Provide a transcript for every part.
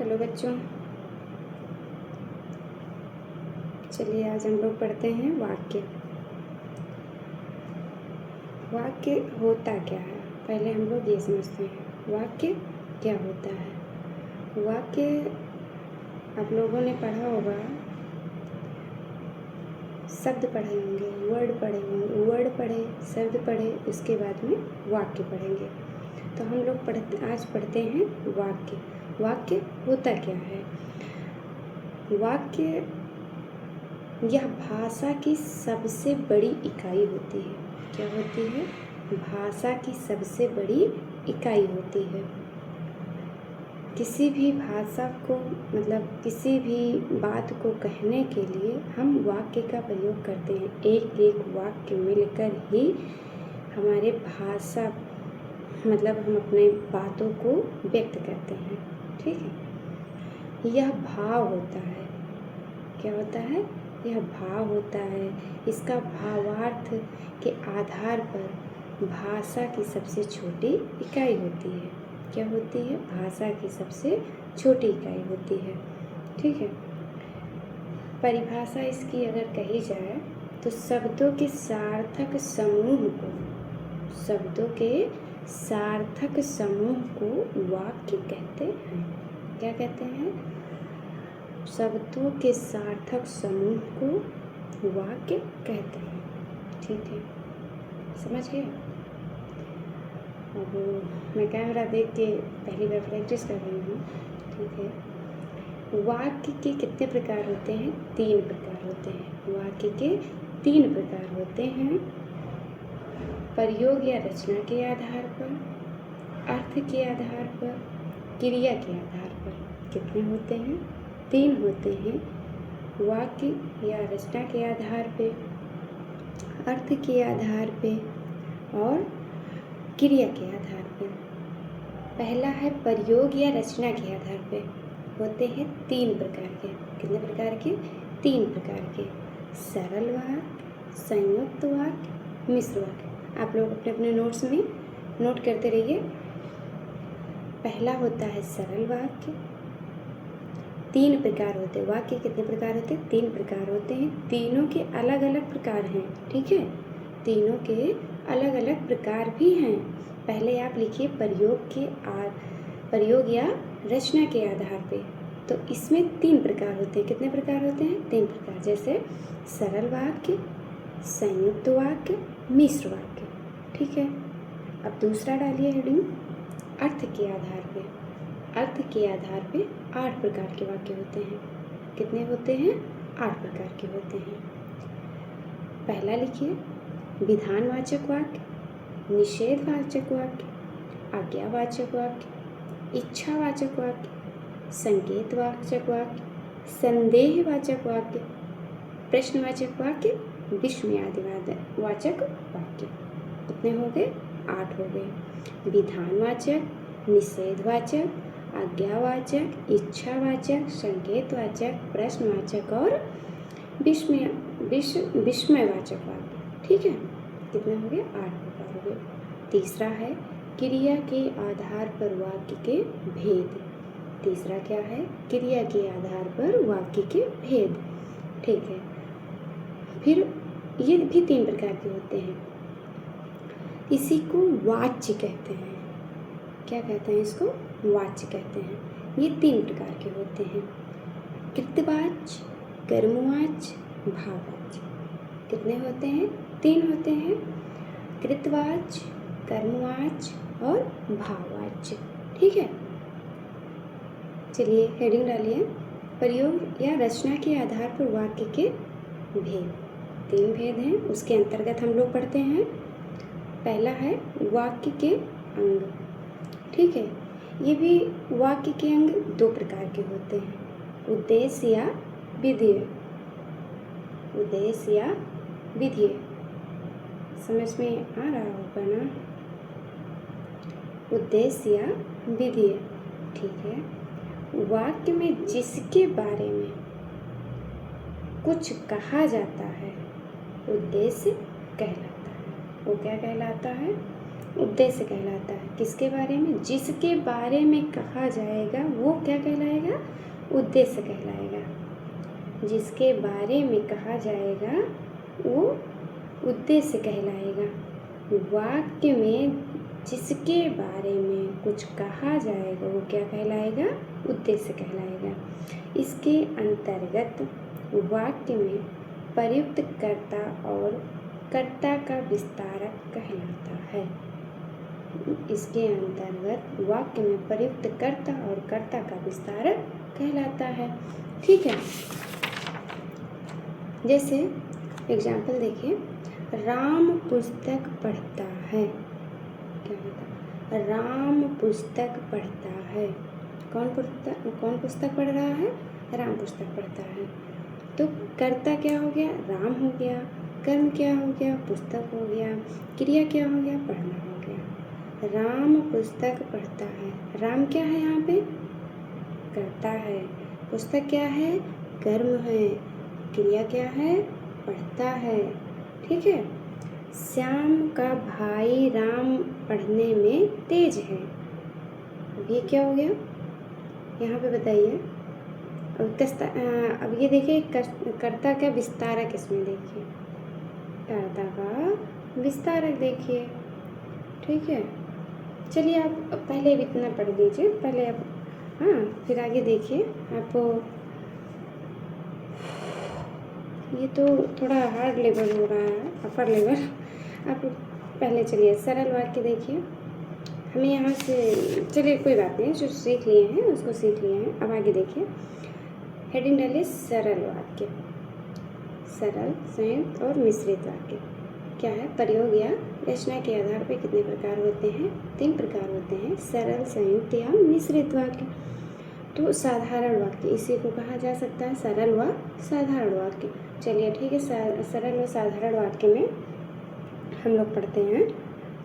Hello बच्चों, चलिए आज हम लोग पढ़ते हैं वाक्य। वाक्य होता क्या है, पहले हम लोग ये समझते हैं वाक्य क्या होता है। वाक्य आप लोगों ने पढ़ा होगा, शब्द पढ़े होंगे, वर्ड पढ़े, शब्द पढ़े, उसके बाद में वाक्य पढ़ेंगे। तो हम लोग आज पढ़ते हैं वाक्य। वाक्य होता क्या है? वाक्य यह भाषा की सबसे बड़ी इकाई होती है। क्या होती है? भाषा की सबसे बड़ी इकाई होती है। किसी भी भाषा को किसी भी बात को कहने के लिए हम वाक्य का प्रयोग करते हैं। एक एक वाक्य मिलकर ही हमारे भाषा हम अपने बातों को व्यक्त करते हैं। ठीक है, यह भाव होता है। क्या होता है? यह भाव होता है। इसका भावार्थ के आधार पर भाषा की सबसे छोटी इकाई होती है। क्या होती है? भाषा की सबसे छोटी इकाई होती है। ठीक है, परिभाषा इसकी अगर कही जाए तो शब्दों के सार्थक समूह को वाक्य कहते हैं। क्या कहते हैं? शब्दों के सार्थक समूह को वाक्य कहते हैं। ठीक है, समझ गए? अब मैं कैमरा देख के पहली बार प्रैक्टिस कर रही हूँ। ठीक है, वाक्य के कितने प्रकार होते हैं? 3 प्रकार होते हैं। वाक्य के 3 प्रकार होते हैं। प्रयोग या रचना के आधार पर, अर्थ के आधार पर, क्रिया के आधार पर। कितने होते हैं? 3 होते हैं। वाक्य या रचना के आधार पे, अर्थ के आधार पे और क्रिया के आधार पे। पहला है प्रयोग या रचना के आधार पे। होते हैं 3 प्रकार के। कितने प्रकार के? 3 प्रकार के। सरल वाक्य, संयुक्त वाक्य, मिश्र वाक्य। आप लोग अपने अपने नोट्स में नोट करते रहिए। पहला होता है सरल वाक्य। 3 प्रकार होते हैं। वाक्य कितने प्रकार होते हैं? 3 प्रकार होते हैं। तीनों के अलग अलग प्रकार हैं। ठीक है, तीनों के अलग अलग प्रकार भी हैं। पहले आप लिखिए प्रयोग या रचना के आधार पे। तो इसमें 3 प्रकार होते हैं। कितने प्रकार होते हैं? 3 प्रकार। जैसे सरल वाक्य, संयुक्त वाक्य, मिश्र वाक्य। ठीक है, अब दूसरा डालिए हेडिंग, अर्थ के आधार पे। अर्थ के आधार पे 8 प्रकार के वाक्य होते हैं। कितने होते हैं? 8 प्रकार के होते हैं। पहला लिखिए विधानवाचक वाक्य, निषेधवाचक वाक्य, आज्ञावाचक वाक्य, इच्छावाचक वाक्य, संकेतवाचक वाक्य, संदेहवाचक वाक्य, प्रश्नवाचक वाक्य, विस्मयादिवाचक वाक्य। कितने हो गए? 8 हो गए। विधानवाचक, निषेधवाचक, आज्ञावाचक, इच्छावाचक, संकेतवाचक, प्रश्नवाचक और विस्मयवाचक वाक्य। ठीक है, कितने हो गए? 8 प्रकार हो गए। तीसरा है क्रिया के आधार पर वाक्य के भेद। तीसरा क्या है? क्रिया के आधार पर वाक्य के भेद। ठीक है, फिर ये भी 3 प्रकार के होते हैं। इसी को वाच्य कहते हैं। क्या कहते हैं? इसको वाच्य कहते हैं। ये 3 प्रकार के होते हैं। कृतवाच्य, कर्मवाच्य, भाववाच्य। कितने होते हैं? 3 होते हैं। कृतवाच्य, कर्मवाच्य और भाववाच्य। ठीक है, चलिए हेडिंग डालिए प्रयोग या रचना के आधार पर वाक्य के भेद। 3 भेद हैं, उसके अंतर्गत हम लोग पढ़ते हैं। पहला है वाक्य के अंग। ठीक है, ये भी वाक्य के अंग 2 प्रकार के होते हैं। उद्देश्य या विधेय। उद्देश्य या विधेय समझ में आ रहा होगा ना? उद्देश्य या विधेय। ठीक है, वाक्य में जिसके बारे में कुछ कहा जाता है उद्देश्य कहलाता है। वो क्या कहलाता है? उद्देश्य कहलाता है। किसके बारे में? जिसके बारे में कहा जाएगा वो क्या कहलाएगा? उद्देश्य कहलाएगा। जिसके बारे में कहा जाएगा वो उद्देश्य कहलाएगा। वाक्य में जिसके बारे में कुछ कहा जाएगा वो क्या कहलाएगा? उद्देश्य कहलाएगा। इसके अंतर्गत वाक्य में प्रयुक्त कर्ता और कर्ता का विस्तारक कहलाता है। इसके अंतर्गत वाक्य में प्रयुक्त कर्ता और कर्ता का विस्तारक कहलाता है। ठीक है, जैसे एग्जाम्पल देखिए, राम पुस्तक पढ़ता है। क्या होता है? राम पुस्तक पढ़ता है। कौन पुस्तक पढ़ रहा है? राम पुस्तक पढ़ता है। तो कर्ता क्या हो गया? राम हो गया। कर्म क्या हो गया? पुस्तक हो गया। क्रिया क्या हो गया? पढ़ना हो गया। राम पुस्तक पढ़ता है। राम क्या है यहाँ पे? कर्ता है। पुस्तक क्या है? कर्म है। क्रिया क्या है? पढ़ता है। ठीक है। श्याम का भाई राम पढ़ने में तेज है। अब ये क्या हो गया? यहाँ पे बताइए। अब ये देखिए, कर्ता का विस्तारक इसमें देखिए, कर्ता का विस्तारक देखिए। ठीक है, चलिए आप पहले इतना पढ़ लीजिए पहले आप, हाँ, फिर आगे देखिए। आपको ये तो थोड़ा हार्ड लेवल हो रहा है, अपर लेवल। आप पहले चलिए सरल वाक्य देखिए। हमें यहाँ से, चलिए कोई बात नहीं, जो सीख लिए हैं उसको सीख लिए हैं। अब आगे देखिए, हेडिंग डालिए सरल वाक्य। सरल, संयुक्त और मिश्रित वाक्य क्या है? प्रयोग या रचना के आधार पर कितने प्रकार होते हैं? 3 प्रकार होते हैं, सरल, संयुक्त या मिश्रित वाक्य। तो साधारण वाक्य, इसी को कहा जा सकता है सरल व साधारण वाक्य। चलिए ठीक है, सरल व साधारण वाक्य में हम लोग पढ़ते हैं।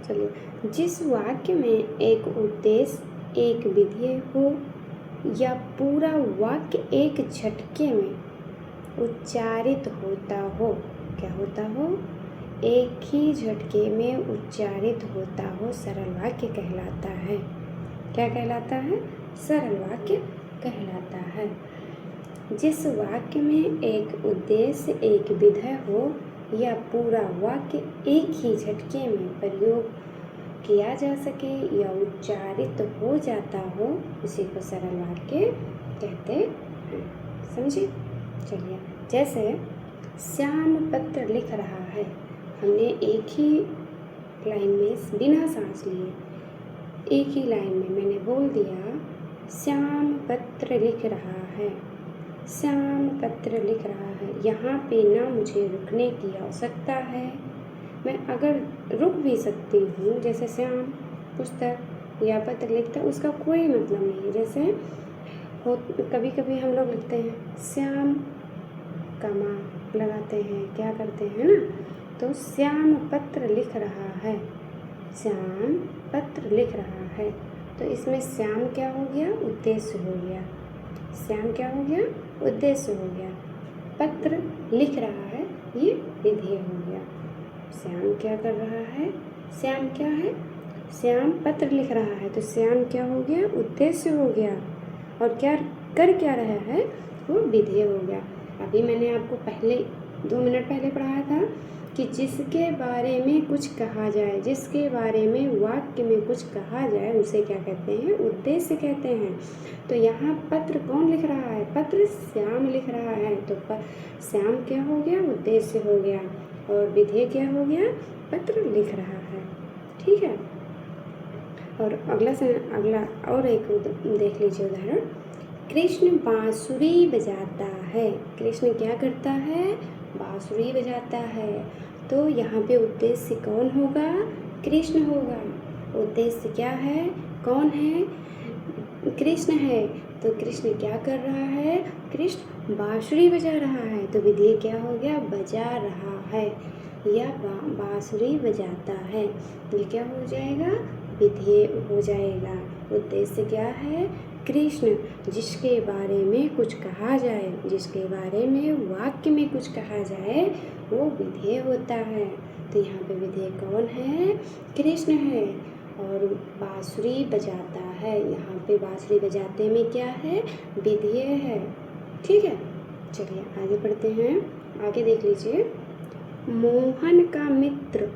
चलिए, जिस वाक्य में एक उद्देश्य, एक विधेय हो या पूरा वाक्य एक झटके में उच्चारित होता हो। क्या होता हो? एक ही झटके में उच्चारित होता हो, सरल वाक्य कहलाता है। क्या कहलाता है? सरल वाक्य कहलाता है। जिस वाक्य में एक उद्देश्य, एक विधेय हो या पूरा वाक्य एक ही झटके में प्रयोग किया जा सके या उच्चारित हो जाता हो, उसी को सरल वाक्य कहते हैं। समझे? चलिए, जैसे श्याम पत्र लिख रहा है। हमने एक ही लाइन में बिना सांस लिए एक ही लाइन में मैंने बोल दिया, श्याम पत्र लिख रहा है। श्याम पत्र लिख रहा है। यहाँ पे ना मुझे रुकने की आवश्यकता है, मैं अगर रुक भी सकती हूँ। जैसे श्याम पुस्तक या पत्र लिखता, उसका कोई मतलब नहीं है। जैसे कभी कभी हम लोग लिखते हैं श्याम कमा लगाते हैं, क्या करते हैं ना, तो श्याम पत्र लिख रहा है। श्याम पत्र लिख रहा है, तो इसमें श्याम क्या हो गया? उद्देश्य हो गया। श्याम क्या हो गया? उद्देश्य हो गया। पत्र लिख रहा है, ये विधेय हो गया। श्याम क्या कर रहा है? श्याम क्या है? श्याम पत्र लिख रहा है, तो श्याम क्या हो गया? उद्देश्य हो गया। और क्या कर क्या रहा है? वो विधेय हो गया। अभी मैंने आपको पहले 2 मिनट पहले पढ़ाया था कि जिसके बारे में कुछ कहा जाए, जिसके बारे में वाक्य में कुछ कहा जाए, उसे क्या कहते हैं? उद्देश्य कहते हैं। तो यहाँ पत्र कौन लिख रहा है? पत्र श्याम लिख रहा है, तो श्याम क्या हो गया? उद्देश्य हो गया। और विधेय क्या हो गया? पत्र लिख रहा है। ठीक है। और अगला और एक देख लीजिए उदाहरण। कृष्ण बांसुरी बजाता है। कृष्ण क्या करता है? बांसुरी बजाता है। तो यहाँ पे उद्देश्य कौन होगा? कृष्ण होगा। उद्देश्य क्या है? कौन है? कृष्ण है। तो कृष्ण क्या कर रहा है? कृष्ण बांसुरी बजा रहा है, तो विधेय क्या हो गया? बजा रहा है या बांसुरी बजाता है। ये क्या हो जाएगा? विधेय हो जाएगा। उद्देश्य क्या है? कृष्ण। जिसके बारे में कुछ कहा जाए, जिसके बारे में वाक्य में कुछ कहा जाए, वो विधेय होता है। तो यहाँ पे विधेय कौन है? कृष्ण है। और बांसुरी बजाता है, यहाँ पे बांसुरी बजाते में क्या है? विधेय है। ठीक है, चलिए आगे बढ़ते हैं। आगे देख लीजिए। मोहन का मित्र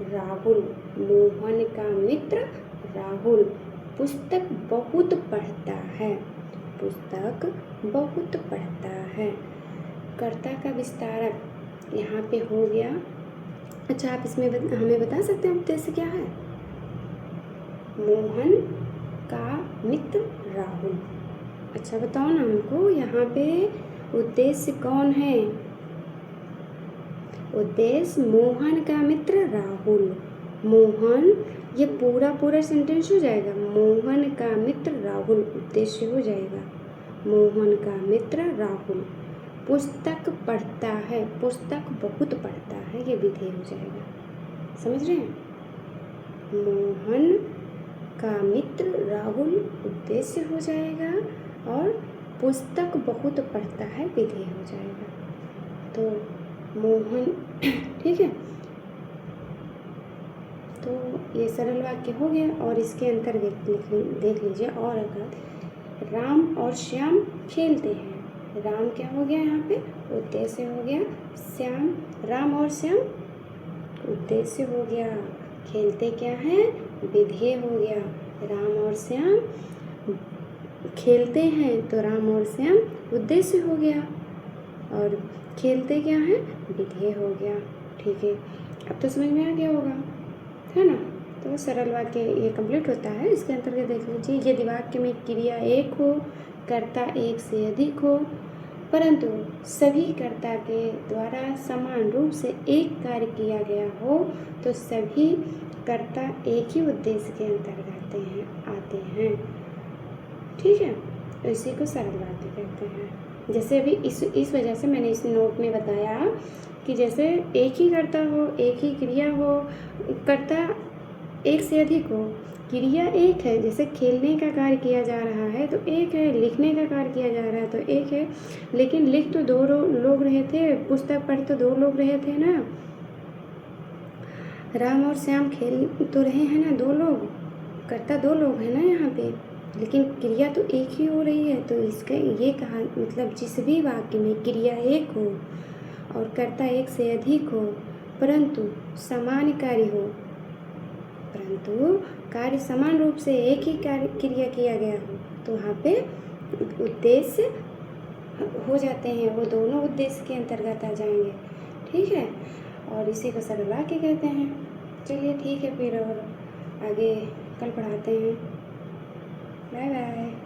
राहुल, मोहन का मित्र राहुल पुस्तक बहुत पढ़ता है, पुस्तक बहुत पढ़ता है। कर्ता का विस्तारक यहाँ पे हो गया। अच्छा, आप इसमें हमें बता सकते हैं उद्देश्य क्या है? मोहन का मित्र राहुल। अच्छा बताओ ना हमको, यहाँ पे उद्देश्य कौन है? उद्देश्य मोहन का मित्र राहुल। मोहन, ये पूरा सेंटेंस हो जाएगा। मोहन का मित्र राहुल उद्देश्य हो जाएगा। मोहन का मित्र राहुल पुस्तक पढ़ता है, पुस्तक बहुत पढ़ता है, ये विधेय हो जाएगा। समझ रहे हैं? मोहन का मित्र राहुल उद्देश्य हो जाएगा और पुस्तक बहुत पढ़ता है विधेय हो जाएगा। तो मोहन, ठीक है, तो ये सरल वाक्य हो गया। और इसके अंतर्गत देख लीजिए। और अगर राम और श्याम खेलते हैं, राम क्या हो गया यहाँ पे? उद्देश्य हो गया। श्याम, राम और श्याम उद्देश्य हो गया। खेलते क्या है? विधेय हो गया। राम और श्याम खेलते हैं तो राम और श्याम उद्देश्य हो गया और खेलते क्या है? विधेय हो गया। ठीक है, अब तो समझ में आ गया होगा, है ना? तो सरल वाक्य ये कंप्लीट होता है। इसके अंतर्गत देख लीजिए। यदि वाक्य में क्रिया एक हो, कर्ता एक से अधिक हो, परंतु सभी कर्ता के द्वारा समान रूप से एक कार्य किया गया हो, तो सभी कर्ता एक ही उद्देश्य के अंतर्गत आते हैं। ठीक है, तो इसी को सरल वाक्य कहते हैं। जैसे अभी इस वजह से मैंने इस नोट में बताया कि जैसे एक ही कर्ता हो, एक ही क्रिया हो, कर्ता एक से अधिक हो, क्रिया एक है, जैसे खेलने का कार्य किया जा रहा है तो एक है, लिखने का कार्य किया जा रहा है तो एक है, लेकिन लिख तो दो लोग रहे थे, पुस्तक पढ़ तो दो लोग रहे थे ना। राम और श्याम खेल तो रहे हैं ना दो लोग, कर्ता दो लोग हैं ना यहाँ पे, लेकिन क्रिया तो एक ही हो रही है। तो इसका ये कहा मतलब जिस भी वाक्य में क्रिया एक हो और कर्ता एक से अधिक हो, परंतु समान कार्य हो, परंतु कार्य समान रूप से एक ही कार्य क्रिया किया गया हो, तो वहाँ पे उद्देश्य हो जाते हैं, वो दोनों उद्देश्य के अंतर्गत आ जाएंगे। ठीक है, और इसी को सरल वाक्य कहते हैं। चलिए ठीक है, फिर और आगे कल पढ़ाते हैं। Bye bye.